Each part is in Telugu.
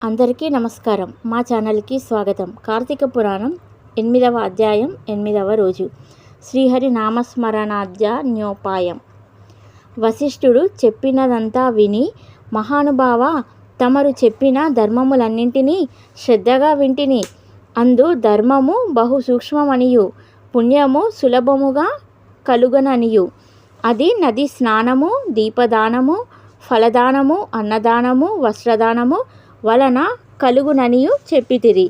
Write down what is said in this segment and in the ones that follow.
అందరికీ నమస్కారం. మా ఛానల్కి స్వాగతం. కార్తీక పురాణం 8వ అధ్యాయం 8వ రోజు. శ్రీహరి నామస్మరణాధ్యాయోపాయం. వశిష్ఠుడు చెప్పినదంతా విని, మహానుభావ, తమరు చెప్పిన ధర్మములన్నింటినీ శ్రద్ధగా వింటిని. అందు ధర్మము బహు సూక్ష్మమనియు పుణ్యము సులభముగా కలుగననియు. అది నది స్నానము, దీపదానము, ఫలదానము, అన్నదానము, వస్త్రదానము వలన కలుగుననియు చెప్పితిరి.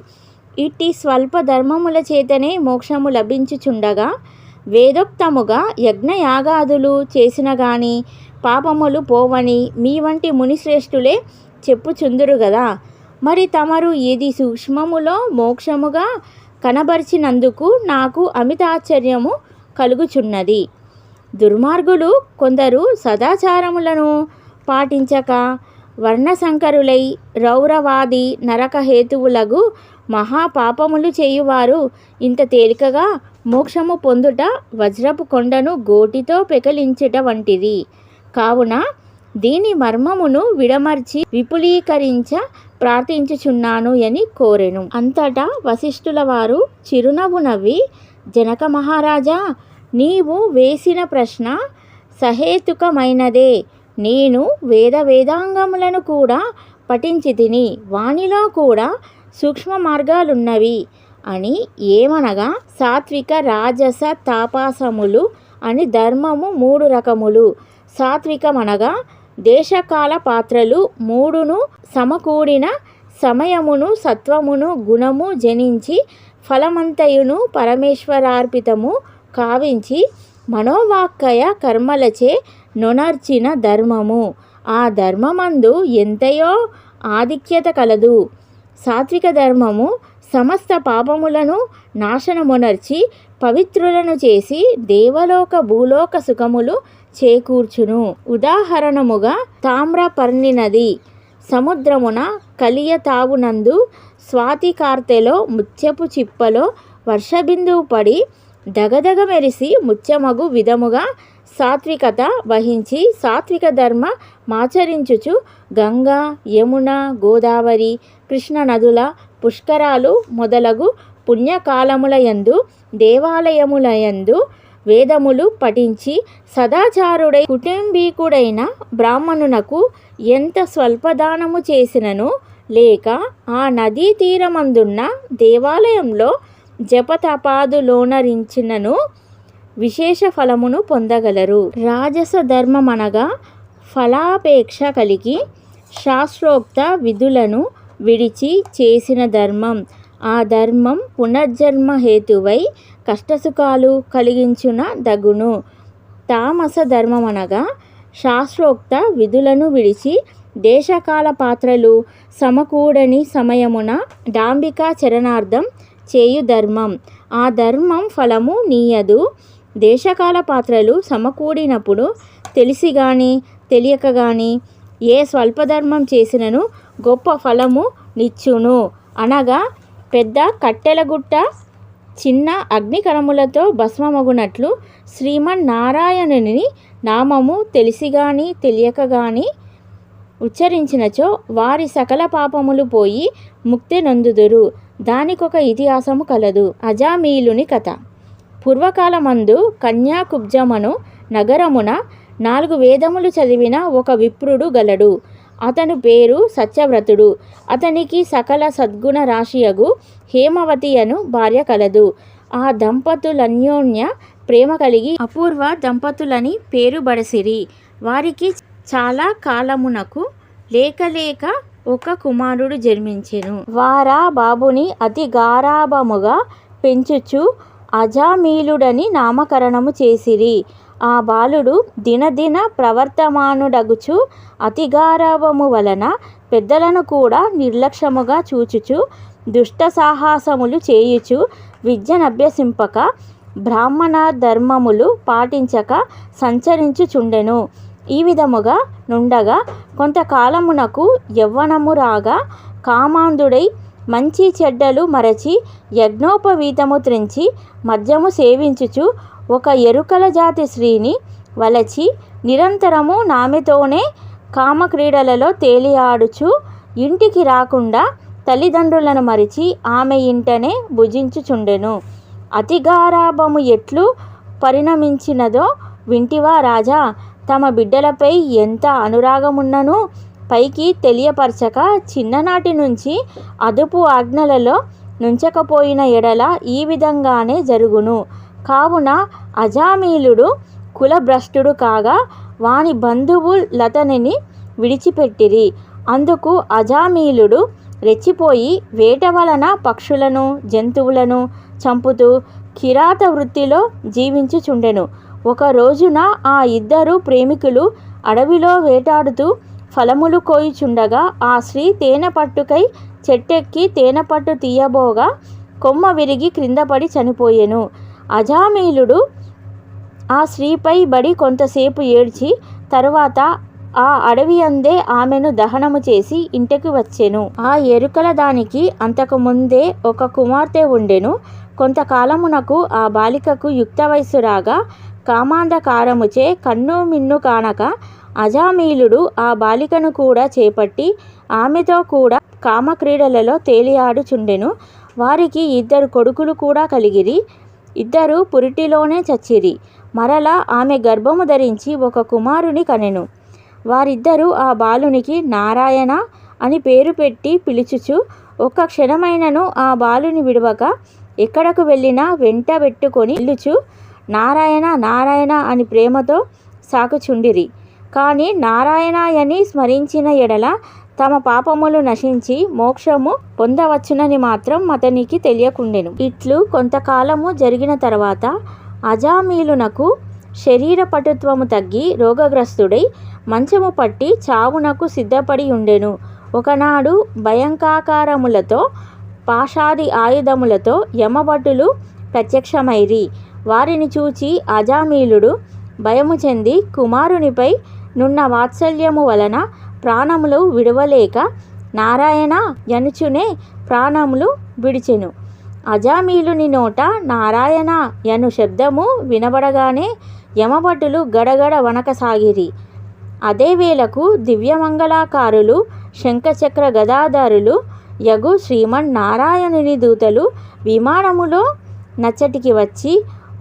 ఇట్టి స్వల్ప ధర్మముల చేతనే మోక్షము లభించుచుండగా వేదోక్తముగా యజ్ఞయాగాదులు చేసిన గాని పాపములు పోవని మీ వంటి మునిశ్రేష్ఠులే చెప్పుచుందురు గదా. మరి తమరు ఇది సూక్ష్మములో మోక్షముగా కనబరిచినందుకు నాకు అమితాశ్చర్యము కలుగుచున్నది. దుర్మార్గులు కొందరు సదాచారములను పాటించక వర్ణశంకరులై రౌరవాది నరకహేతువులగు మహాపాపములు చేయువారు ఇంత తేలికగా మోక్షము పొందుట వజ్రపు కొండను గోటితో పెకలించుట వంటిది. కావున దీని మర్మమును విడమర్చి విపులీకరించ ప్రార్థించుచున్నాను అని కోరెను. అంతటా వశిష్ఠుల వారు చిరునవ్వు నవ్వి, జనక మహారాజా, నీవు వేసిన ప్రశ్న సహేతుకమైనదే. నేను వేదాంగములను కూడా పఠించి తిని, వానిలో కూడా సూక్ష్మ మార్గాలున్నవి అని. ఏమనగా సాత్విక, రాజస, తాపాసములు అని ధర్మము 3 రకములు. సాత్వికమనగా దేశకాల పాత్రలు 3ను సమకూడిన సమయమును, సత్వమును, గుణము జనించి ఫలమంతయును పరమేశ్వరార్పితము కావించి మనోవాక్కయ కర్మలచే నొనర్చిన ధర్మము. ఆ ధర్మమందు ఎంతయో ఆధిక్యత కలదు. సాత్విక ధర్మము సమస్త పాపములను నాశనమునర్చి పవిత్రులను చేసి దేవలోక భూలోక సుఖములు చేకూర్చును. ఉదాహరణముగా తామ్రపర్ణి నది సముద్రమున కలియతావునందు స్వాతి కార్తెలో ముత్యపు చిప్పలో వర్షబిందువు పడి దగదగ మెరిసి ముత్యమగు విధముగా సాత్వికత వహించి సాత్విక ధర్మ మాచరించుచు గంగా, యమున, గోదావరి, కృష్ణ నదుల పుష్కరాలు మొదలగు పుణ్యకాలములయందు దేవాలయములయందు వేదములు పఠించి సదాచారుడై కుటుంబీకుడైన బ్రాహ్మణునకు ఎంత స్వల్పదానము చేసినను, లేక ఆ నదీ తీరమందున్న దేవాలయంలో జపతపాదులోనరించినను విశేష ఫలమును పొందగలరు. రాజస ధర్మమనగా ఫలాపేక్ష కలిగి శాస్త్రోక్త విధులను విడిచి చేసిన ధర్మం. ఆ ధర్మం పునర్జన్మ హేతువై కష్టసుఖాలు కలిగించున దగును. తామస ధర్మమనగా శాస్త్రోక్త విధులను విడిచి దేశకాల పాత్రలు సమకూడని సమయమున డాంబికా చరణార్థం చేయు ధర్మం. ఆ ధర్మం ఫలము నీయదు. దేశకాల పాత్రలు సమకూడినప్పుడు తెలిసి గాని తెలియక గాని ఏ స్వల్పధర్మం చేసినను గొప్ప ఫలము నిచ్చును. అనగా పెద్ద కట్టెలగుట్ట చిన్న అగ్నికణములతో భస్మమగునట్లు శ్రీమన్నారాయణుని నామము తెలిసి గాని తెలియక గాని ఉచ్చరించినచో వారి సకల పాపములు పోయి ముక్తి నొందుదురు. దానికొక ఇతిహాసము కలదు. అజామీలుని కథ. పూర్వకాలమందు కన్యాకుబ్జమను నగరమున 4 వేదములు చదివిన ఒక విప్రుడు గలడు. అతని పేరు సత్యవ్రతుడు. అతనికి సకల సద్గుణ రాశియగు హేమవతి అను భార్య కలదు. ఆ దంపతులన్యోన్య ప్రేమ కలిగి అపూర్వ దంపతులని పేరు బడసిరి. వారికి చాలా కాలమునకు లేక ఒక కుమారుడు జన్మించెను. వారా బాబుని అతి గారాభముగా పెంచుచు అజామీలుడని నామకరణము చేసిరి. ఆ బాలుడు దినదిన ప్రవర్తమానుడగుచు అతి గారాభము వలన పెద్దలను కూడా నిర్లక్ష్యముగా చూచుచు దుష్ట సాహసములు చేయుచు విద్యనభ్యసింపక బ్రాహ్మణ ధర్మములు పాటించక సంచరించుచుండెను. ఈ విధముగా నుండగా కొంతకాలమునకు యవ్వనము రాగా కామాంధుడై మంచి చెడ్డలు మరచి యజ్ఞోపవీతము త్రెంచి మద్యము సేవించుచు ఒక ఎరుకల జాతి స్త్రీని వలచి నిరంతరము నామెతోనే కామక్రీడలలో తేలియాడుచు ఇంటికి రాకుండా తల్లిదండ్రులను మరిచి ఆమె ఇంటనే భుజించుచుండెను. అతి గారాభము ఎట్లు పరిణమించినదో వింటివా రాజా? తమ బిడ్డలపై ఎంత అనురాగమున్నను పైకి తెలియపరచక చిన్ననాటి నుంచి అదుపు ఆజ్ఞలలో నుంచకపోయిన ఎడల ఈ విధంగానే జరుగును. కావున అజామీలుడు కులభ్రష్టుడు కాగా వాని బంధువు లతనిని విడిచిపెట్టిరి. అందుకు అజామీలుడు రెచ్చిపోయి వేట వలన పక్షులను జంతువులను చంపుతూ కిరాత వృత్తిలో జీవించుచుండెను. ఒక రోజున ఆ ఇద్దరు ప్రేమికులు అడవిలో వేటాడుతూ ఫలములు కోయుచుండగా ఆ స్త్రీ తేనె పట్టుకై చెట్టెక్కి తేనె పట్టు తీయబోగా కొమ్మ విరిగి క్రిందపడి చనిపోయెను. అజామీలుడు ఆ స్త్రీపై బడి కొంతసేపు ఏడ్చి తరువాత ఆ అడవి అందే ఆమెను దహనము చేసి ఇంటికి వచ్చెను. ఆ ఎరుకల దానికి అంతకుముందే ఒక కుమార్తె ఉండెను. కొంతకాలమునకు ఆ బాలికకు యుక్త వయస్సు రాగా కామాంధకారముచే కన్ను మిన్ను కానక అజామీలుడు ఆ బాలికను కూడా చేపట్టి ఆమెతో కూడా కామక్రీడలలో తేలియాడుచుండెను. వారికి ఇద్దరు కొడుకులు కూడా కలిగిరి. ఇద్దరు పురిటిలోనే చచ్చిరి. మరలా ఆమె గర్భము ధరించి ఒక కుమారుని కనెను. వారిద్దరూ ఆ బాలునికి నారాయణ అని పేరు పెట్టి పిలుచుచు ఒక్క క్షణమైనను ఆ బాలుని విడవక ఎక్కడకు వెళ్ళినా వెంట పెట్టుకొని వెళ్ళుచు నారాయణ నారాయణ అని ప్రేమతో సాకుచుండిరి. కానీ నారాయణయని స్మరించిన ఎడల తమ పాపములు నశించి మోక్షము పొందవచ్చునని మాత్రం అతనికి తెలియకుండెను. ఇట్లు కొంతకాలము జరిగిన తర్వాత అజామీలునకు శరీర పటుత్వము తగ్గి రోగగ్రస్తుడై మంచము పట్టి చావునకు సిద్ధపడి ఉండెను. ఒకనాడు భయంకాకారములతో పాశాది ఆయుధములతో యమభటులు ప్రత్యక్షమైరి. వారిని చూచి అజామీలుడు భయము చెంది కుమారునిపై నున్న వాత్సల్యము వలన ప్రాణములు విడవలేక నారాయణ యనుచునే ప్రాణములు విడిచెను. అజామీలుని నోట నారాయణ యను శబ్దము వినబడగానే యమభటులు గడగడ వణకసాగిరి. అదే వేళకు దివ్యమంగళాకారులు శంఖచక్ర గదాధారులు యగు శ్రీమన్నారాయణుని దూతలు విమానములో నచ్చటికి వచ్చి,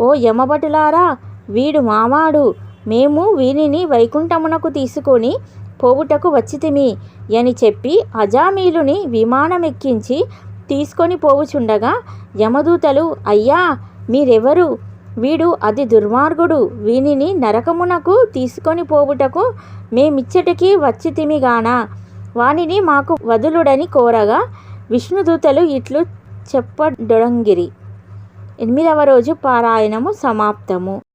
ఓ యమభటులారా, వీడు మావాడు, మేము వీనిని వైకుంఠమునకు తీసుకొని పోవుటకు వచ్చితిమి అని చెప్పి అజామీలుని విమానమెక్కించి తీసుకొని పోవుచుండగా యమదూతలు, అయ్యా మీరెవరు? వీడు అతి దుర్మార్గుడు. వీనిని నరకమునకు తీసుకొని పోవుటకు మేమిచ్చటికి వచ్చితిమిగాన వానిని మాకు వదులుడని కోరగా విష్ణుదూతలు ఇట్లు చెప్పడొడంగిరి. 8వ రోజు పారాయణము సమాప్తము.